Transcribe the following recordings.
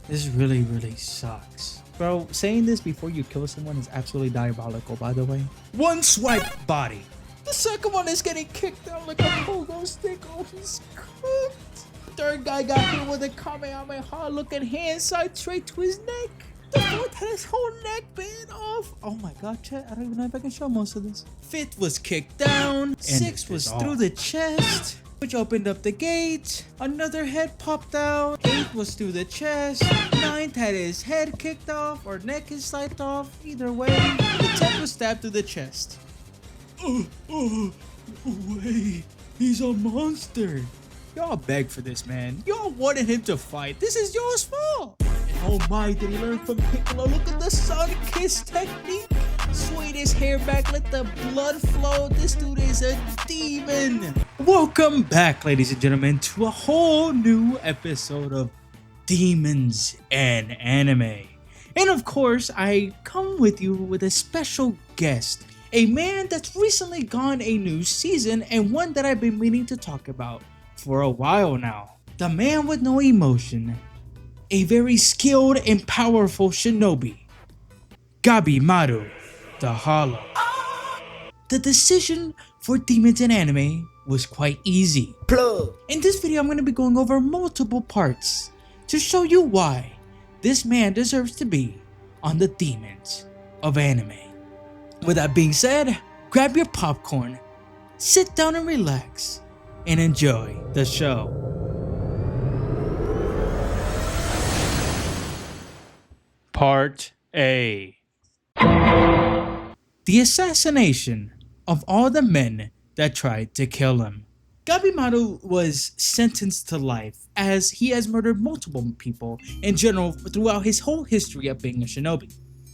This really sucks. Bro, saying this before you kill someone is absolutely diabolical, by the way. One swipe, body. The second one is getting kicked out like a pogo stick. Oh, he's cooked. The third guy got hit with a Kamehameha looking hand side straight to his neck. The fourth had his whole neck bitten off. Oh my god, chat. I don't even know if I can show most of this. Fifth was kicked down. Sixth was through the chest, which opened up the gate. Another head popped out. Eighth was through the chest. Ninth had his head kicked off or neck is sliced off. Either way, the 10th was stabbed through the chest. Oh, wait. He's a monster. Y'all begged for this, man. Y'all wanted him to fight. This is y'all's fault. And oh my, did he learn from Piccolo? Look at the sun kiss technique. Swayed his hair back, let the blood flow. This dude is a demon. Welcome back, ladies and gentlemen, to a whole new episode of Demons and Anime. And of course, I come with you with a special guest. A man that's recently gone a new season and one that I've been meaning to talk about for a while now. The man with no emotion. A very skilled and powerful shinobi. Gabimaru the Hollow. The decision for Demons in Anime was quite easy. Plug. In this video, I'm going to be going over multiple parts to show you why this man deserves to be on the Demons of Anime. With that being said, grab your popcorn, sit down and relax, and enjoy the show. Part A. The assassination of all the men that tried to kill him. Gabimaru was sentenced to life as he has murdered multiple people in general throughout his whole history of being a shinobi.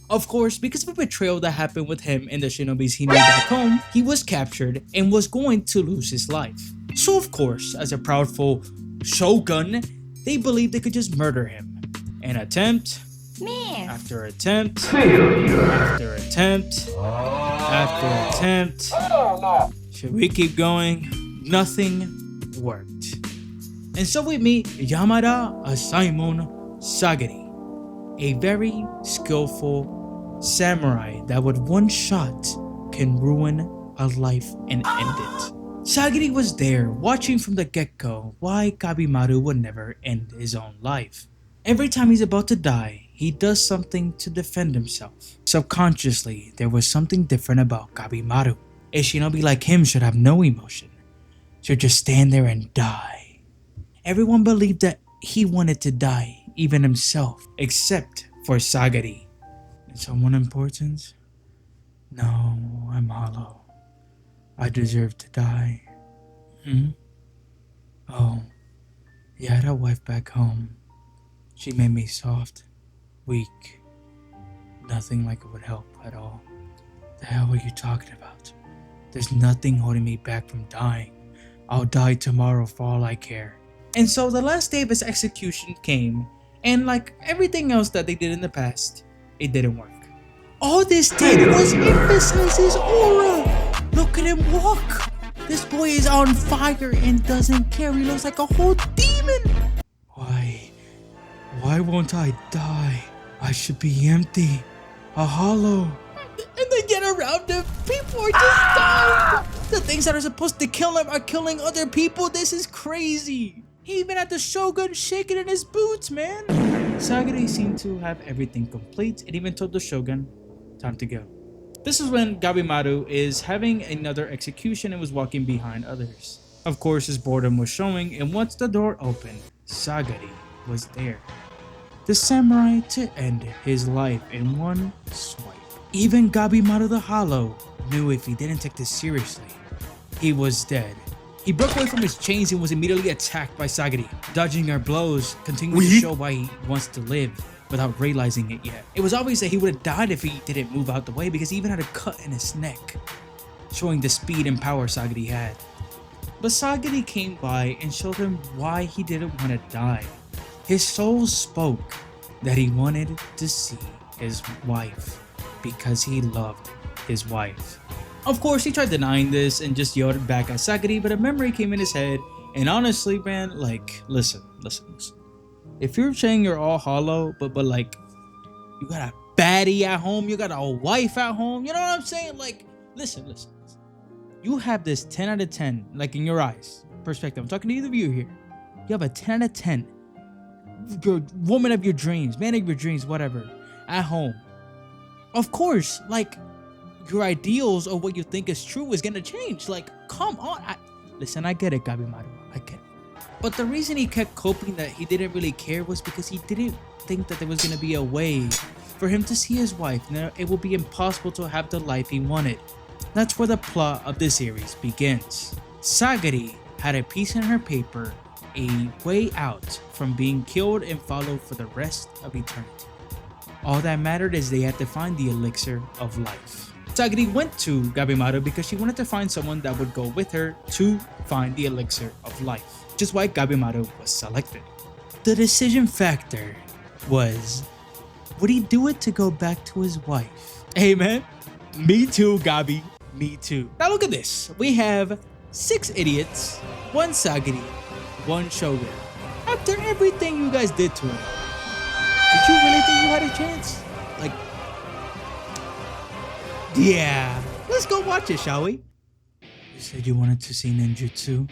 Of course, because of a betrayal that happened with him and the shinobis he knew back home, he was captured and was going to lose his life. So of course, as a proudful shogun, they believed they could just murder him. An attempt, after attempt, after attempt, after attempt. Should we keep going? Nothing worked. And so we meet Yamada Simon Sagiri, a very skillful samurai that with one shot can ruin a life and end it. Sagiri was there watching from the get-go why Gabimaru would never end his own life. Every time he's about to die, he does something to defend himself. Subconsciously, there was something different about Gabimaru. A shinobi like him should have no emotion, should just stand there and die. Everyone believed that he wanted to die, even himself, except for Sagiri. Is someone important? No, I'm hollow. I deserve to die. Oh, you had a wife back home. She made me soft, weak. Nothing like it would help at all. The hell are you talking about? There's nothing holding me back from dying. I'll die tomorrow for all I care. And so the last day of his execution came, and like everything else that they did in the past, it didn't work. All this did was emphasize his aura. Look at him walk. This boy is on fire and doesn't care. He looks like a whole demon. Why won't I die? I should be empty, a hollow. And then get around him, people are just dying. The things that are supposed to kill him are killing other people. This is crazy. He even had the shogun shaking in his boots, man. Sagiri seemed to have everything complete and even told the shogun, time to go. This is when Gabimaru is having another execution and was walking behind others. Of course, his boredom was showing, and once the door opened, Sagiri was there. The samurai to end his life in one swipe. Even Gabimaru the Hollow knew if he didn't take this seriously, he was dead. He broke away from his chains and was immediately attacked by Sagiri. Dodging her blows continued to show why he wants to live without realizing it yet. It was obvious that he would have died if he didn't move out the way because he even had a cut in his neck, showing the speed and power Sagiri had. But Sagiri came by and showed him why he didn't want to die. His soul spoke that he wanted to see his wife because he loved his wife. Of course, he tried denying this and just yelled back at Sagiri, but a memory came in his head. And honestly, man, like, listen. If you're saying you're all hollow, but like you got a baddie at home, you got a wife at home, you know what I'm saying? Like, listen. You have this 10 out of 10, like in your eyes, perspective. I'm talking to either of you here. You have a 10 out of 10. Your woman of your dreams, man of your dreams, whatever, at home. Of course, like, your ideals or what you think is true is gonna change. Like, come on. Listen, I get it, Gabimaru. I get it. But the reason he kept coping that he didn't really care was because he didn't think that there was gonna be a way for him to see his wife. Now, it would be impossible to have the life he wanted. That's where the plot of this series begins. Sagari had a piece in her paper, a way out from being killed and followed for the rest of eternity. All that mattered is they had to find the elixir of life. Sagari went to Gabimaru because she wanted to find someone that would go with her to find the elixir of life, which is why Gabimaru was selected. The decision factor was, would he do it to go back to his wife? Hey man, me too, Gabi. Me too. Now look at this. We have 6 idiots, 1 Sagari, 1 Shogun. After everything you guys did to him, did you really think you had a chance? Like, yeah. Let's go watch it, shall we? You said you wanted to see ninjutsu?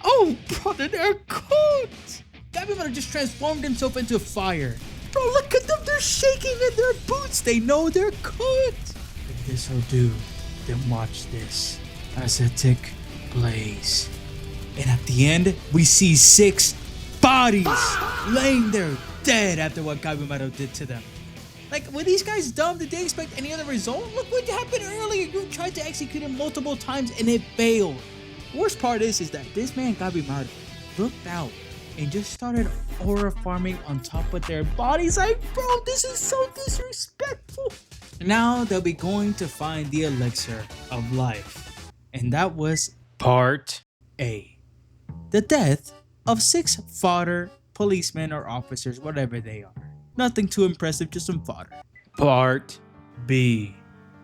Oh, brother, they're cooked! Gabimaru just transformed himself into fire. Bro, look at them. They're shaking in their boots. They know they're cooked. If this'll do, then watch this as the tick blaze. And at the end, we see 6 bodies laying there dead after what Gabimaru did to them. Like, were these guys dumb? Did they expect any other result? Look what happened earlier. You tried to execute it multiple times and it failed. Worst part is that this man Gabimaru looked out and just started aura farming on top of their bodies. Like, bro, this is so disrespectful. Now they'll be going to find the elixir of life. And that was part A. The death of 6 fodder policemen or officers, whatever they are. Nothing too impressive, just some fodder. Part B.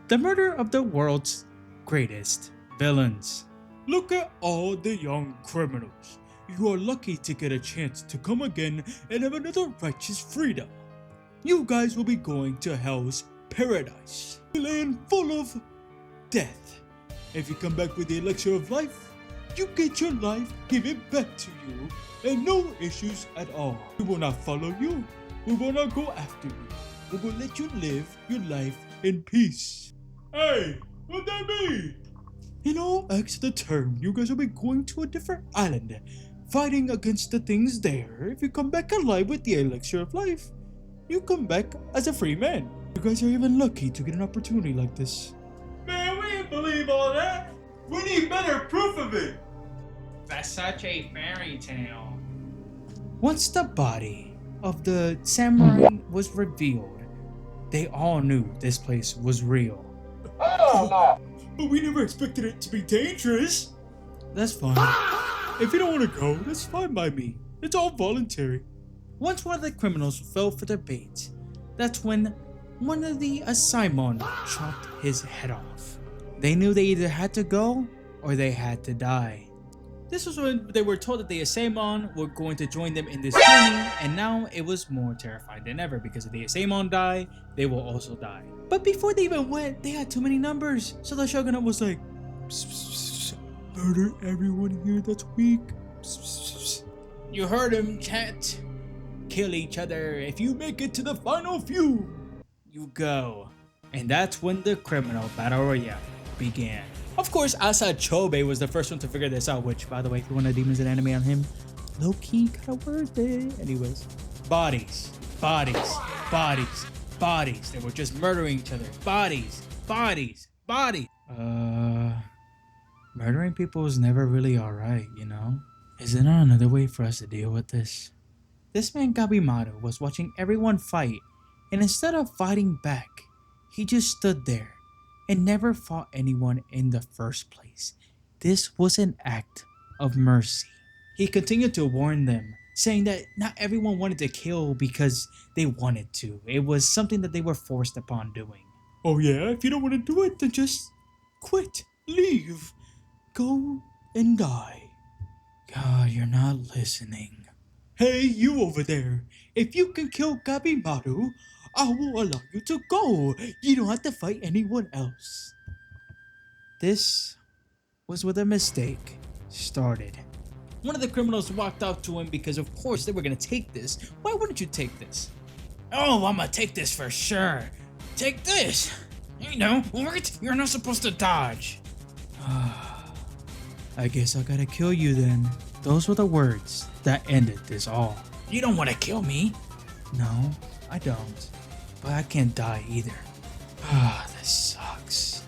The murder of the world's greatest villains. Look at all the young criminals. You are lucky to get a chance to come again and have another righteous freedom. You guys will be going to hell's paradise, land full of death. If you come back with the elixir of life, you get your life given back to you and no issues at all. We will not follow you. We will not go after you. We will let you live your life in peace. Hey, what that mean? In all acts of the term, you guys will be going to a different island, fighting against the things there. If you come back alive with the elixir of life, you come back as a free man. You guys are even lucky to get an opportunity like this. Man, we didn't believe all that. We need better proof of it. That's such a fairy tale. Once the body of the samurai was revealed, they all knew this place was real. But we never expected it to be dangerous. That's fine. If you don't want to go, that's fine by me. It's all voluntary. Once one of the criminals fell for their bait, that's when one of the Asaimon chopped his head off. They knew they either had to go or they had to die. This was when they were told that the Asaimon were going to join them in this journey, and now it was more terrifying than ever because if the Asaimon die, they will also die. But before they even went, they had too many numbers, so the shogunate was like, murder everyone here that's weak. You heard him, chat. Kill each other. If you make it to the final few, you go. And that's when the criminal battle royale began. Of course, Asa Chobe was the first one to figure this out, which, by the way, if you want a Demons and Anime on him, low-key kinda worth it. Anyways, bodies. They were just murdering each other. Bodies. Murdering people is never really alright, you know? Is there not another way for us to deal with this? This man Gabimaru was watching everyone fight, and instead of fighting back, he just stood there and never fought anyone in the first place. This was an act of mercy. He continued to warn them, saying that not everyone wanted to kill because they wanted to. It was something that they were forced upon doing. Oh yeah, if you don't want to do it, then just quit, leave, go and die. God, you're not listening. Hey, you over there. If you can kill Gabimaru, I will allow you to go. You don't have to fight anyone else. This was where the mistake started. One of the criminals walked up to him because of course they were gonna take this. Why wouldn't you take this? Oh, I'm gonna take this for sure. Take this. You know, what? You're not supposed to dodge. I guess I gotta kill you then. Those were the words that ended this all. You don't want to kill me? No, I don't. But I can't die either. This sucks.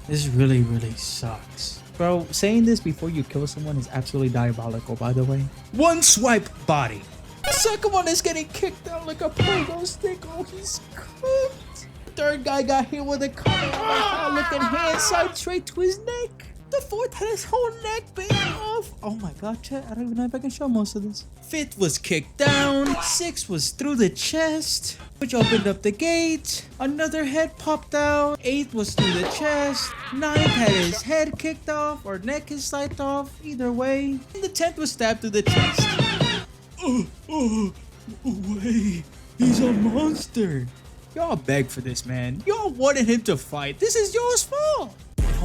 This really sucks. Bro, saying this before you kill someone is absolutely diabolical, by the way. One swipe body. The second one is getting kicked out like a pogo stick. Oh, he's cooked. The third guy got hit with a common looking hand side straight to his neck. The fourth had his whole neck bitten off. Oh my god, chat. I don't even know if I can show most of this. Fifth was kicked down. Sixth was through the chest, which opened up the gate. Another head popped out. Eighth was through the chest. Ninth had his head kicked off or neck is sliced off. Either way. And the 10th was stabbed through the chest. Wait. He's a monster. Y'all begged for this, man. Y'all wanted him to fight. This is y'all's fault.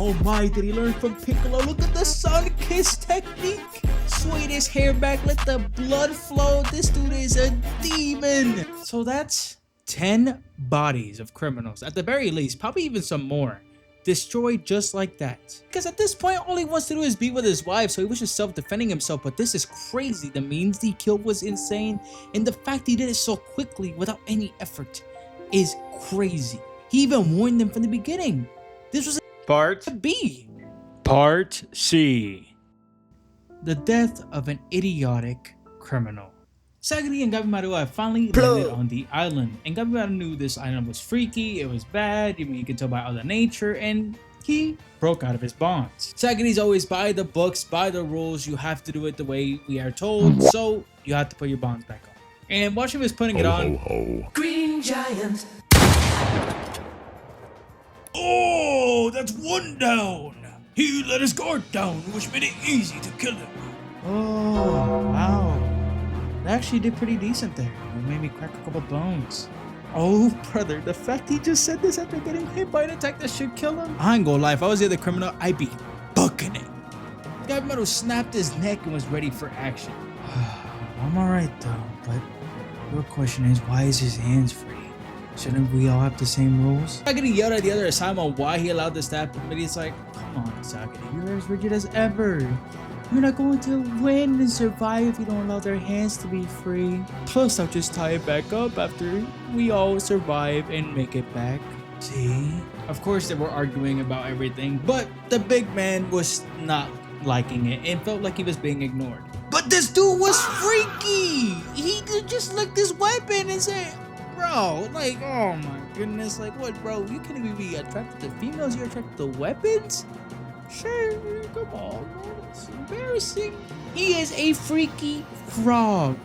Oh my, did he learn from Piccolo? Look at the sun kiss technique. Sway his hair back, let the blood flow. This dude is a demon. So that's 10 bodies of criminals. At the very least, probably even some more. Destroyed just like that. Because at this point, all he wants to do is be with his wife, so he was just self-defending himself. But this is crazy. The means he killed was insane. And the fact he did it so quickly without any effort is crazy. He even warned them from the beginning. This was Part B. Part C. The death of an idiotic criminal. Sagiri and Gabimaru have finally landed on the island, and Gabimaru knew this island was freaky, it was bad, I mean, you can tell by all the nature, and he broke out of his bonds. Sagiri's always by the books, by the rules, you have to do it the way we are told, so you have to put your bonds back on. And while she was putting it on, Green Giant. Oh, that's one down. He let his guard down, which made it easy to kill him. Oh, wow. That actually did pretty decent there. It made me crack a couple bones. Oh, brother, the fact he just said this after getting hit by an attack that should kill him. I ain't gonna lie, if I was the other criminal, I'd be booking it. Gabimaru snapped his neck and was ready for action. I'm alright though, but your question is, why is his hands free? Shouldn't we all have the same rules? Sagiri yelled at the other assignment why he allowed the stab, but he's like, come on, Sagiri, you're as rigid as ever. You're not going to win and survive if you don't allow their hands to be free. Plus, I'll just tie it back up after we all survive and make it back. See? Of course, they were arguing about everything, but the big man was not liking it and felt like he was being ignored. But this dude was freaky! He just looked his weapon and said, bro, like, oh my goodness, like what, bro? You can't even be attracted to females, you're attracted to weapons? Sure, come on, bro. It's embarrassing. He is a freaky frog.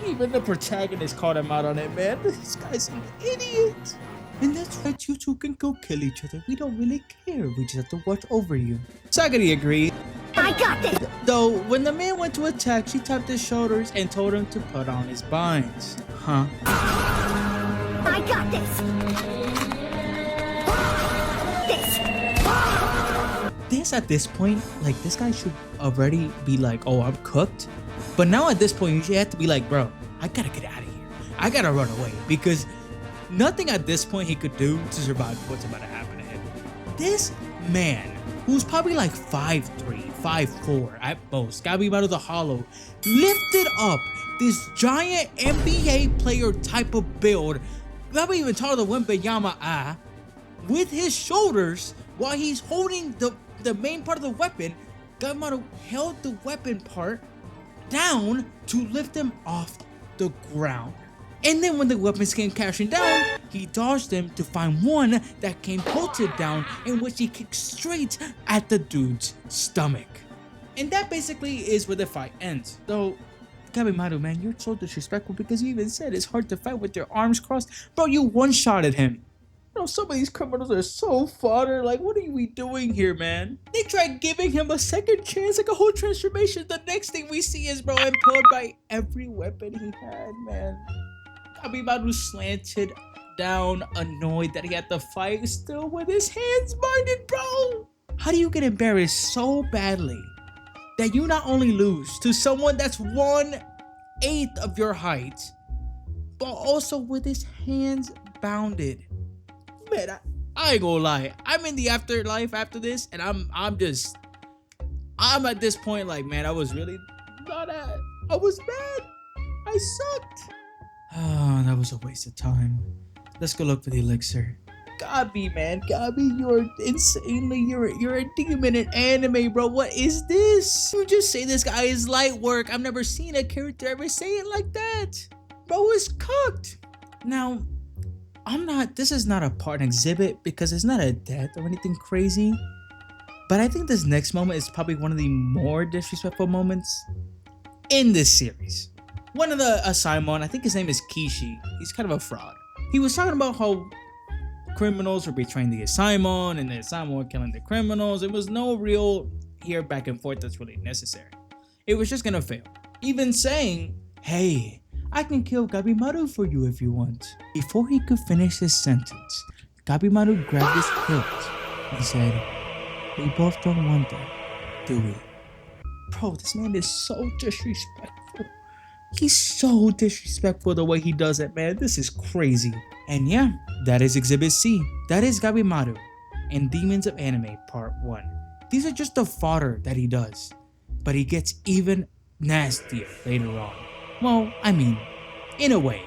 Even the protagonist called him out on it, man. This guy's an idiot. And that's right, you two can go kill each other. We don't really care. We just have to watch over you. Sagiri agreed. I got this. Though, when the man went to attack, she tapped his shoulders and told him to put on his binds. Huh? I got this. This at this point, like, this guy should already be like, oh, I'm cooked. But now at this point, you have to be like, bro, I gotta get out of here. I gotta run away because nothing at this point he could do to survive what's about to happen to him. This man, who's probably like 5'3", 5'4" at most, Gabimaru the Hollow, lifted up this giant NBA player type of build, probably even taller than Wembenyama with his shoulders while he's holding the main part of the weapon. Gabimaru held the weapon part down to lift him off the ground. And then when the weapons came crashing down, he dodged them to find one that came bolted down, in which he kicked straight at the dude's stomach. And that basically is where the fight ends. Though, Gabimaru, man, you're so disrespectful because you even said it's hard to fight with your arms crossed. Bro, you one-shotted him. You know, some of these criminals are so fodder. Like, what are we doing here, man? They tried giving him a second chance, like a whole transformation. The next thing we see is, bro, impaled by every weapon he had, man. Gabimaru slanted down, annoyed that he had to fight still with his hands minded, bro. How do you get embarrassed so badly that you not only lose to someone that's 1/8 of your height, but also with his hands bounded? Man, I ain't gonna lie. I'm in the afterlife after this, and I'm at this point like, man, I was really not at. I was mad. I sucked. Oh, that was a waste of time. Let's go look for the elixir. Gabi, man, Gabi, you're insanely, you're a demon in anime, bro. What is this? You just say this guy is light work. I've never seen a character ever say it like that. Bro is cooked. Now, this is not a part exhibit because it's not a death or anything crazy. But I think this next moment is probably one of the more disrespectful moments in this series. One of the Asaemon, I think his name is Kishi. He's kind of a fraud. He was talking about how criminals were betraying the Asaemon and the Asaemon were killing the criminals. It was no real here back and forth that's really necessary. It was just gonna fail. Even saying, hey, I can kill Gabimaru for you if you want. Before he could finish his sentence, Gabimaru grabbed his hilt and said, we both don't want that, do we? Bro, this man is so disrespectful. He's so disrespectful the way he does it, man. This is crazy. And yeah, that is Exhibit C. That is Gabimaru and Demons of Anime Part 1. These are just the fodder that he does. But he gets even nastier later on. Well, I mean, in a way,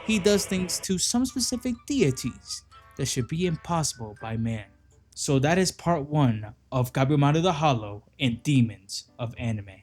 he does things to some specific deities that should be impossible by man. So that is Part 1 of Gabimaru the Hollow and Demons of Anime.